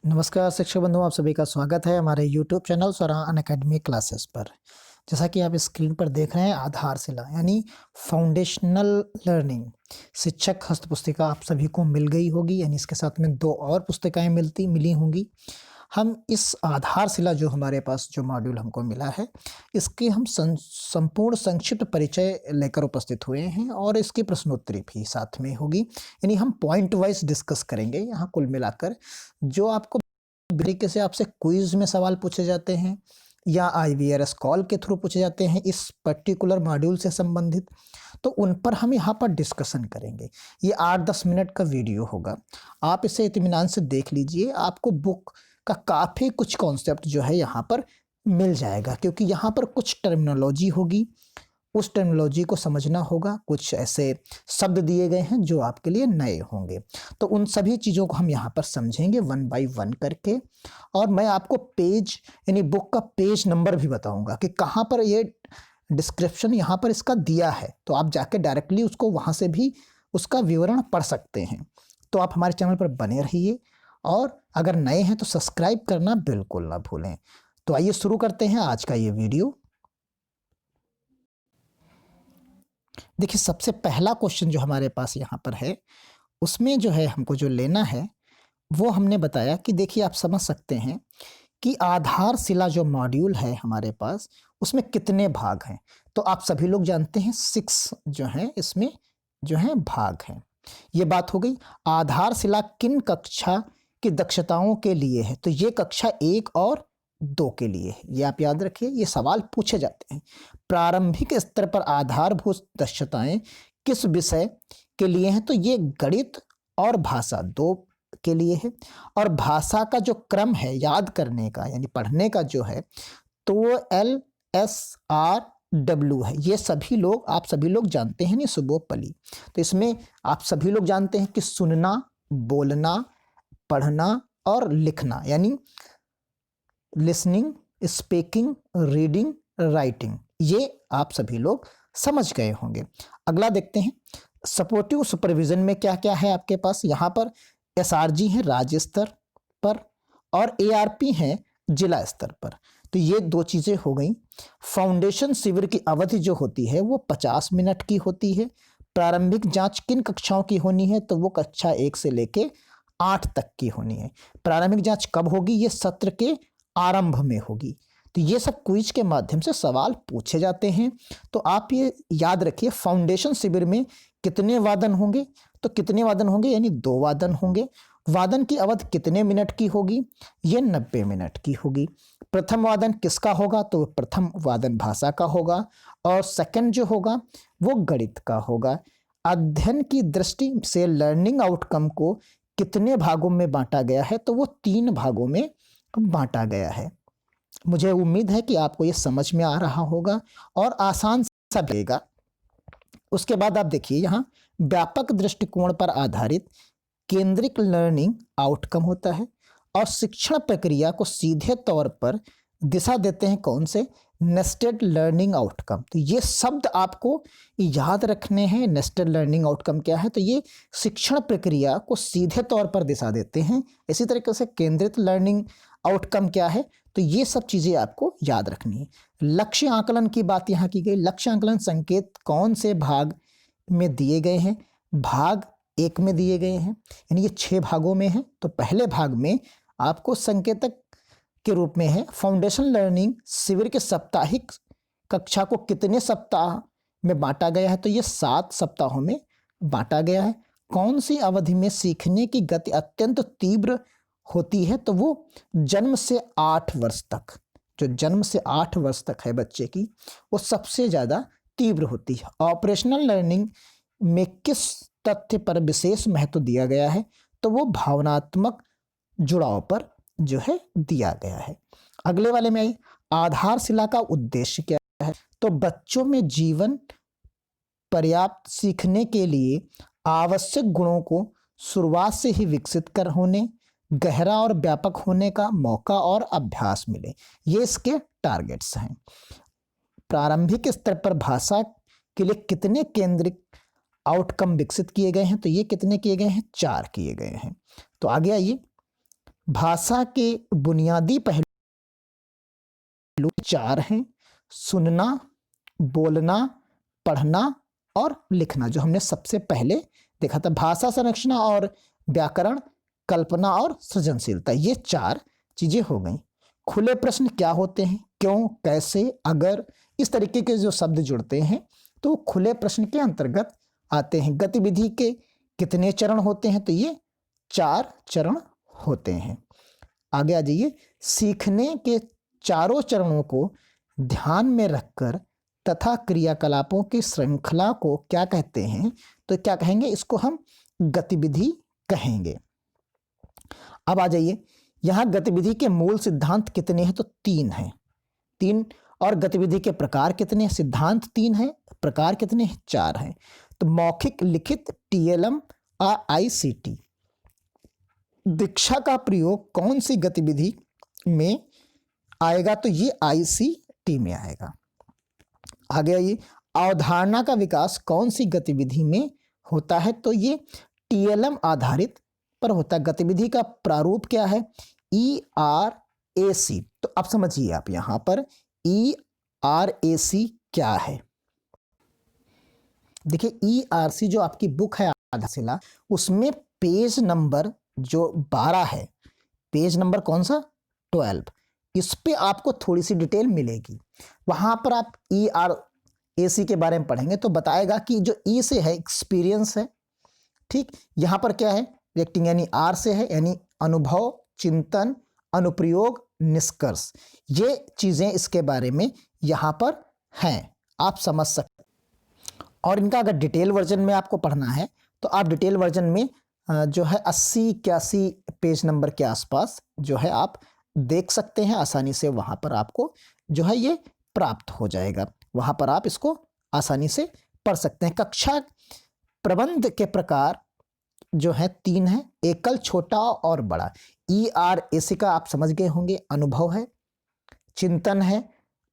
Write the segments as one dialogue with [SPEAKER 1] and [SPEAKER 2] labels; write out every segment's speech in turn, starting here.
[SPEAKER 1] नमस्कार शिक्षक बंधुओं, आप सभी का स्वागत है हमारे यूट्यूब चैनल स्वरा अनअकैडमी क्लासेस पर। जैसा कि आप स्क्रीन पर देख रहे हैं, आधारशिला यानी फाउंडेशनल लर्निंग शिक्षक हस्त पुस्तिका आप सभी को मिल गई होगी, यानी इसके साथ में 2 और पुस्तिकाएं मिली होंगी। हम इस आधारशिला जो हमारे पास जो मॉड्यूल हमको मिला है, इसके हम संपूर्ण संक्षिप्त परिचय लेकर उपस्थित हुए हैं और इसकी प्रश्नोत्तरी भी साथ में होगी। यानी हम पॉइंट वाइज डिस्कस करेंगे यहाँ कुल मिलाकर। जो आपको तरीके से आपसे क्विज में सवाल पूछे जाते हैं या IVRS कॉल के थ्रू पूछे जाते हैं इस पर्टिकुलर मॉड्यूल से संबंधित, तो उन पर हम यहाँ पर डिस्कशन करेंगे। ये 8-10 मिनट का वीडियो होगा, आप इसे इत्मीनान से देख लीजिए। आपको बुक का काफ़ी कुछ कॉन्सेप्ट जो है यहाँ पर मिल जाएगा, क्योंकि यहाँ पर कुछ टर्मिनोलॉजी होगी, उस टर्मिनोलॉजी को समझना होगा। कुछ ऐसे शब्द दिए गए हैं जो आपके लिए नए होंगे, तो उन सभी चीज़ों को हम यहाँ पर समझेंगे 1 बाय 1 करके। और मैं आपको पेज यानी बुक का पेज नंबर भी बताऊंगा कि कहाँ पर ये डिस्क्रिप्शन यहाँ पर इसका दिया है, तो आप जाके डायरेक्टली उसको वहाँ से भी उसका विवरण पढ़ सकते हैं। तो आप हमारे चैनल पर बने रहिए और अगर नए हैं तो सब्सक्राइब करना बिल्कुल ना भूलें। तो आइए शुरू करते हैं आज का ये वीडियो। देखिए, सबसे पहला क्वेश्चन जो हमारे पास यहाँ पर है, उसमें जो है हमको जो लेना है वो हमने बताया कि देखिए, आप समझ सकते हैं कि आधारशिला जो मॉड्यूल है हमारे पास, उसमें कितने भाग हैं। तो आप सभी लोग जानते हैं 6 जो हैं इसमें जो है भाग हैं। ये बात हो गई। आधारशिला किन कक्षा की दक्षताओं के लिए है, तो ये कक्षा 1 और 2 के लिए है। ये आप याद रखिए, ये सवाल पूछे जाते हैं। प्रारंभिक स्तर पर आधारभूत दक्षताएं किस विषय के लिए हैं, तो ये गणित और भाषा 2 के लिए है। और भाषा का जो क्रम है याद करने का यानी पढ़ने का जो है, तो वो LSRW है। ये सभी लोग आप सभी लोग जानते हैं नहीं, सुबोपली। तो इसमें आप सभी लोग जानते हैं कि सुनना, बोलना, पढ़ना और लिखना यानी लिसनिंग, स्पीकिंग, रीडिंग, राइटिंग, ये आप सभी लोग समझ गए होंगे। अगला देखते हैं, सपोर्टिव सुपरविजन में क्या क्या है आपके पास। यहाँ पर SRG है राज्य स्तर पर और ARP है जिला स्तर पर। तो ये 2 चीज़ें हो गई। फाउंडेशन शिविर की अवधि जो होती है वो 50 मिनट की होती है। प्रारंभिक जांच किन कक्षाओं की होनी है, तो वो कक्षा 1 से लेके 8 तक की होनी है। प्रारंभिक जांच कब होगी, ये सत्र के आरंभ में होगी। तो ये सब क्विज के माध्यम से सवाल पूछे जाते हैं। तो आप ये याद रखिए, फाउंडेशन शिविर में कितने वादन होंगे, तो कितने वादन होंगे यानी 2 वादन होंगे। वादन की अवधि कितने मिनट की होगी, ये 90 मिनट की होगी। प्रथम वादन किसका होगा, तो प्रथम वादन भाषा का होगा और सेकंड जो होगा वो गणित का होगा। अध्ययन की दृष्टि से लर्निंग आउटकम को कितने भागों में बांटा गया है, तो वो 3 भागों में बांटा गया है। मुझे उम्मीद है कि आपको ये समझ में आ रहा होगा और आसान सा लगेगा। उसके बाद आप देखिए, यहाँ व्यापक दृष्टिकोण पर आधारित केंद्रित लर्निंग आउटकम होता है और शिक्षण प्रक्रिया को सीधे तौर पर दिशा देते हैं कौन से, नेस्टेड लर्निंग आउटकम। तो ये शब्द आपको याद रखने हैं। नेस्टेड लर्निंग आउटकम क्या है, तो ये शिक्षण प्रक्रिया को सीधे तौर पर दिशा देते हैं। इसी तरीके से केंद्रित लर्निंग आउटकम क्या है, तो ये सब चीज़ें आपको याद रखनी है। लक्ष्य आकलन की बात यहाँ की गई। लक्ष्य आकलन संकेत कौन से भाग में दिए गए हैं, भाग 1 में दिए गए हैं, यानी ये 6 भागों में है। तो पहले भाग में आपको संकेतक के रूप में है फाउंडेशन लर्निंग शिविर के साप्ताहिक कक्षा को कितने सप्ताह में बांटा गया है, तो ये 7 सप्ताहों में बांटा गया है। कौन सी अवधि में सीखने की गति अत्यंत तीव्र होती है, तो वो जन्म से 8 वर्ष तक, जो जन्म से 8 वर्ष तक है बच्चे की, वो सबसे ज़्यादा तीव्र होती है। ऑपरेशनल लर्निंग में किस तथ्य पर विशेष महत्व दिया गया है, तो वो भावनात्मक जुड़ाव पर जो है दिया गया है। अगले वाले में आई, आधारशिला का उद्देश्य क्या है, तो बच्चों में जीवन पर्याप्त सीखने के लिए आवश्यक गुणों को शुरुआत से ही विकसित कर होने, गहरा और व्यापक होने का मौका और अभ्यास मिले, ये इसके टारगेट्स हैं। प्रारंभिक स्तर पर भाषा के लिए कितने केंद्रित आउटकम विकसित किए गए हैं, तो ये कितने किए गए हैं, 4 किए गए हैं। तो आगे आइए, भाषा के बुनियादी पहलू 4 हैं: सुनना, बोलना, पढ़ना और लिखना, जो हमने सबसे पहले देखा था। भाषा संरचना और व्याकरण, कल्पना और सृजनशीलता, ये 4 चीजें हो गई। खुले प्रश्न क्या होते हैं, क्यों, कैसे, अगर, इस तरीके के जो शब्द जुड़ते हैं तो खुले प्रश्न के अंतर्गत आते हैं। गतिविधि के कितने चरण होते हैं, तो ये 4 चरण होते हैं। आगे आ जाइए। सीखने के चारों चरणों को ध्यान में रखकर तथा क्रियाकलापों की श्रृंखला को क्या कहते हैं, तो क्या कहेंगे, इसको हम गतिविधि कहेंगे। अब आ जाइए, यहां गतिविधि के मूल सिद्धांत कितने हैं, तो 3 हैं। 3, और गतिविधि के प्रकार कितने हैं, सिद्धांत 3 हैं, प्रकार कितने हैं, 4 हैं। तो मौखिक, लिखित, TLM और ICT। दीक्षा का प्रयोग कौन सी गतिविधि में आएगा, तो ये ICT में आएगा। आगे आइए, अवधारणा का विकास कौन सी गतिविधि में होता है, तो ये TLM आधारित पर होता है। गतिविधि का प्रारूप क्या है, ERAC। तो अब समझिए आप यहां पर ERAC क्या है। देखिए, ERC जो आपकी बुक है आधारशिला, उसमें पेज नंबर जो 12 है, पेज नंबर कौन सा, 12, इस पे आपको थोड़ी सी डिटेल मिलेगी। वहां पर आप ERAC के बारे में पढ़ेंगे तो बताएगा कि जो E से है एक्सपीरियंस है, ठीक, यहाँ पर क्या है, रिएक्टिंग, यानी R से है यानी अनुभव, चिंतन, अनुप्रयोग, निष्कर्ष, ये चीजें इसके बारे में यहाँ पर हैं, आप समझ सकते। और इनका अगर डिटेल वर्जन में आपको पढ़ना है तो आप डिटेल वर्जन में जो है 80-81 पेज नंबर के आसपास जो है आप देख सकते हैं आसानी से। वहां पर आपको जो है ये प्राप्त हो जाएगा, वहां पर आप इसको आसानी से पढ़ सकते हैं। कक्षा प्रबंध के प्रकार जो है 3 है, एकल, छोटा और बड़ा। ERAC का आप समझ गए होंगे, अनुभव है, चिंतन है,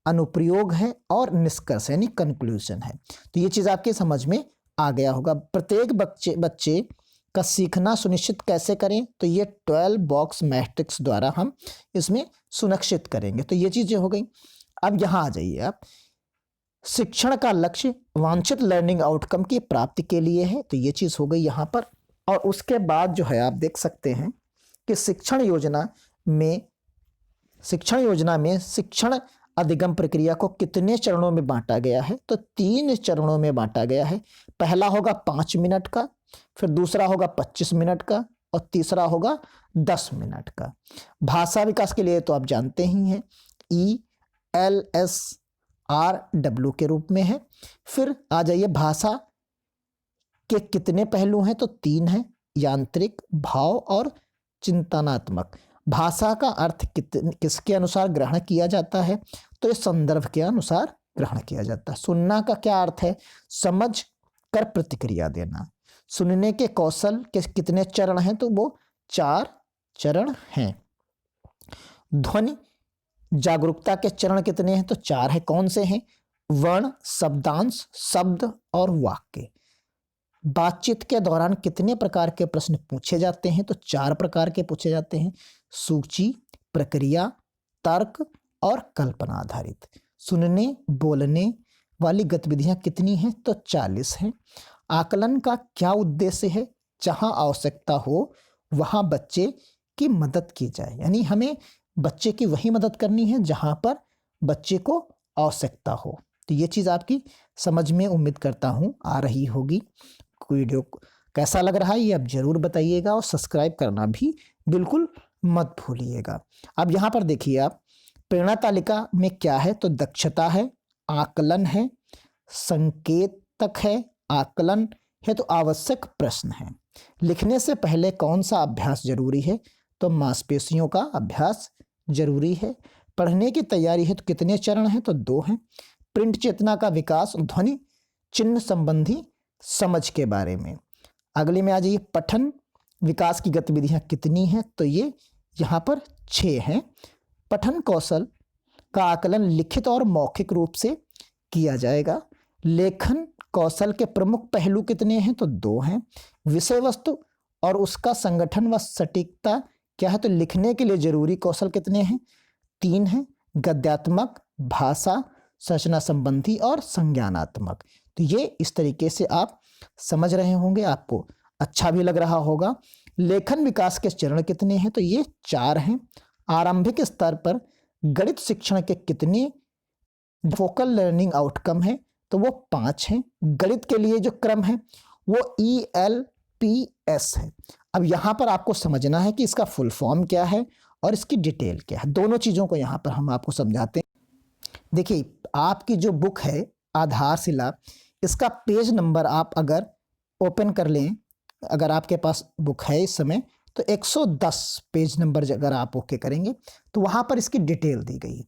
[SPEAKER 1] अनुप्रयोग है और निष्कर्ष यानी कंक्लूजन है। तो ये चीज आपके समझ में आ गया होगा। प्रत्येक बच्चे का सीखना सुनिश्चित कैसे करें, तो ये 12 बॉक्स मैट्रिक्स द्वारा हम इसमें सुनिश्चित करेंगे। तो ये चीजें हो गई। अब यहां आ जाइए आप, शिक्षण का लक्ष्य वांछित लर्निंग आउटकम की प्राप्ति के लिए है, तो ये चीज हो गई यहाँ पर। और उसके बाद जो है आप देख सकते हैं कि शिक्षण योजना में शिक्षण अधिगम प्रक्रिया को कितने चरणों में बांटा गया है, तो 3 चरणों में बांटा गया है। पहला होगा 5 मिनट का, फिर दूसरा होगा 25 मिनट का और तीसरा होगा 10 मिनट का। भाषा विकास के लिए तो आप जानते ही हैं, ELSRW के रूप में है। फिर आ जाइए, भाषा के कितने पहलू हैं, तो 3 हैं, यांत्रिक, भाव और चिंतनात्मक। भाषा का अर्थ किसके अनुसार ग्रहण किया जाता है, तो इस संदर्भ के अनुसार ग्रहण किया जाता है। सुनना का क्या अर्थ है, समझ कर प्रतिक्रिया देना। सुनने के कौशल के कितने चरण हैं, तो वो 4 चरण हैं। ध्वनि जागरूकता के चरण कितने हैं, तो 4 हैं। कौन से हैं, वर्ण, शब्दांश, शब्द और वाक्य। बातचीत के दौरान कितने प्रकार के प्रश्न पूछे जाते हैं, तो 4 प्रकार के पूछे जाते हैं, सूची, प्रक्रिया, तर्क और कल्पना आधारित। सुनने बोलने वाली गतिविधियां कितनी हैं, तो 40 हैं। आकलन का क्या उद्देश्य है, जहां आवश्यकता हो वहां बच्चे की मदद की जाए, यानी हमें बच्चे की वही मदद करनी है जहां पर बच्चे को आवश्यकता हो। तो ये चीज़ आपकी समझ में उम्मीद करता हूं आ रही होगी। वीडियो कैसा लग रहा है ये आप जरूर बताइएगा और सब्सक्राइब करना भी बिल्कुल मत भूलिएगा। अब यहाँ पर देखिए आप, प्रेरणा तालिका में क्या है, तो दक्षता है, आकलन है, संकेतक है, आकलन है, तो आवश्यक प्रश्न है। लिखने से पहले कौन सा अभ्यास जरूरी है, तो मांसपेशियों का अभ्यास जरूरी है। पढ़ने की तैयारी है तो कितने चरण हैं, तो 2 हैं। प्रिंट चेतना का विकास, ध्वनि चिन्ह संबंधी समझ के बारे में। अगले में आ जाइए, पठन विकास की गतिविधियां कितनी हैं, तो ये यहाँ पर 6 हैं। पठन कौशल का आकलन लिखित और मौखिक रूप से किया जाएगा। लेखन कौशल के प्रमुख पहलू कितने हैं, तो 2 हैं। विषय वस्तु और उसका संगठन व सटीकता क्या है, तो लिखने के लिए जरूरी कौशल कितने हैं, 3 हैं, गद्यात्मक, भाषा, संरचना संबंधी और संज्ञानात्मक। तो ये इस तरीके से आप समझ रहे होंगे, आपको अच्छा भी लग रहा होगा। लेखन विकास के चरण कितने हैं, तो ये 4 हैं। आरंभिक स्तर पर गणित शिक्षण के कितने फोकल लर्निंग आउटकम है, तो वो 5 हैं। गणित के लिए जो क्रम है वो ELPS है। अब यहाँ पर आपको समझना है कि इसका फुल फॉर्म क्या है और इसकी डिटेल क्या है, दोनों चीज़ों को यहाँ पर हम आपको समझाते हैं। देखिए, आपकी जो बुक है आधारशिला, इसका पेज नंबर आप अगर ओपन कर लें, अगर आपके पास बुक है इस समय, तो 110 पेज नंबर अगर आप ओके करेंगे तो वहाँ पर इसकी डिटेल दी गई है।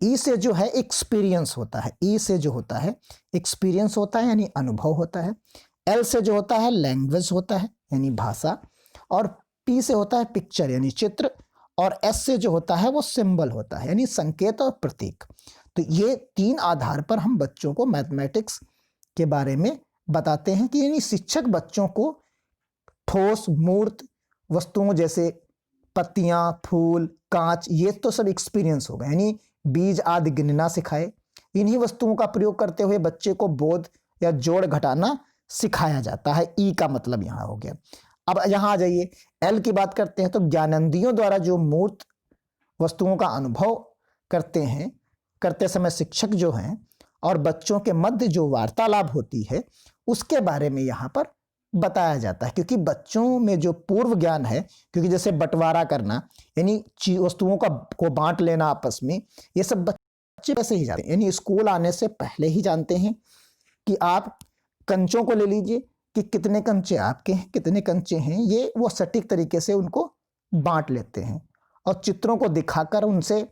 [SPEAKER 1] ई से जो है एक्सपीरियंस होता है, ई से जो होता है एक्सपीरियंस होता है यानी अनुभव होता है। एल से जो होता है लैंग्वेज होता है यानी भाषा, और पी से होता है पिक्चर यानी चित्र, और एस से जो होता है वो सिंबल होता है यानी संकेत और प्रतीक। तो ये 3 आधार पर हम बच्चों को मैथमेटिक्स के बारे में बताते हैं कि यानी शिक्षक बच्चों को ठोस मूर्त वस्तुओं जैसे पत्तियां, फूल, कांच, ये तो सब एक्सपीरियंस होगा, यानी बीज आदि गिनना सिखाए। इन्हीं वस्तुओं का प्रयोग करते हुए बच्चे को बोध या जोड़ घटाना सिखाया जाता है। ई का मतलब यहाँ हो गया। अब यहाँ आ जाइए, एल की बात करते हैं, तो ज्ञानेंद्रियों द्वारा जो मूर्त वस्तुओं का अनुभव करते हैं, करते समय शिक्षक जो हैं और बच्चों के मध्य जो वार्तालाप होती है उसके बारे में यहाँ पर बताया जाता है। क्योंकि बच्चों में जो पूर्व ज्ञान है, क्योंकि जैसे बंटवारा करना यानी वस्तुओं को बांट लेना आपस में, ये सब बच्चे वैसे ही जानते हैं, यानी स्कूल आने से पहले ही जानते हैं कि आप कंचों को ले लीजिए कि कितने कंचे आपके हैं, कितने कंचे हैं, ये वो सटीक तरीके से उनको बांट लेते हैं। और चित्रों को दिखाकर उनसे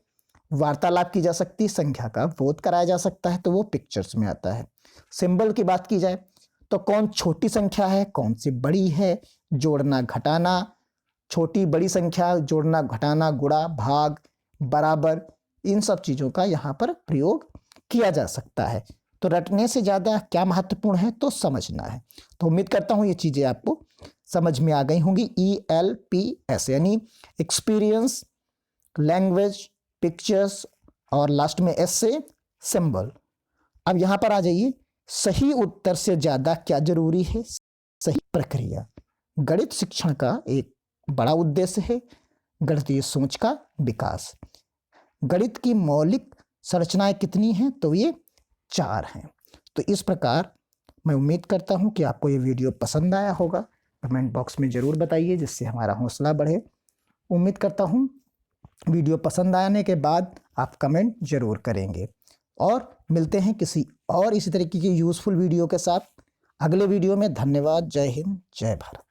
[SPEAKER 1] वार्तालाप की जा सकती, संख्या का बोध कराया जा सकता है, तो वो पिक्चर्स में आता है। सिंबल की बात की जाए तो कौन छोटी संख्या है, कौन सी बड़ी है, जोड़ना घटाना, छोटी बड़ी संख्या जोड़ना घटाना, गुणा भाग बराबर, इन सब चीज़ों का यहाँ पर प्रयोग किया जा सकता है। तो रटने से ज़्यादा क्या महत्वपूर्ण है, तो समझना है। तो उम्मीद करता हूँ ये चीज़ें आपको समझ में आ गई होंगी। ELPS यानी एक्सपीरियंस, लैंग्वेज, पिक्चर्स, और लास्ट में एस से सिंबल। अब यहाँ पर आ जाइए, सही उत्तर से ज़्यादा क्या जरूरी है, सही प्रक्रिया। गणित शिक्षण का एक बड़ा उद्देश्य है गणितीय सोच का विकास। गणित की मौलिक संरचनाएं कितनी हैं, तो ये 4 हैं। तो इस प्रकार मैं उम्मीद करता हूं कि आपको ये वीडियो पसंद आया होगा। कमेंट बॉक्स में ज़रूर बताइए जिससे हमारा हौसला बढ़े। उम्मीद करता हूं वीडियो पसंद आने के बाद आप कमेंट ज़रूर करेंगे, और मिलते हैं किसी और इसी तरीके की यूज़फुल वीडियो के साथ अगले वीडियो में। धन्यवाद। जय हिंद, जय भारत।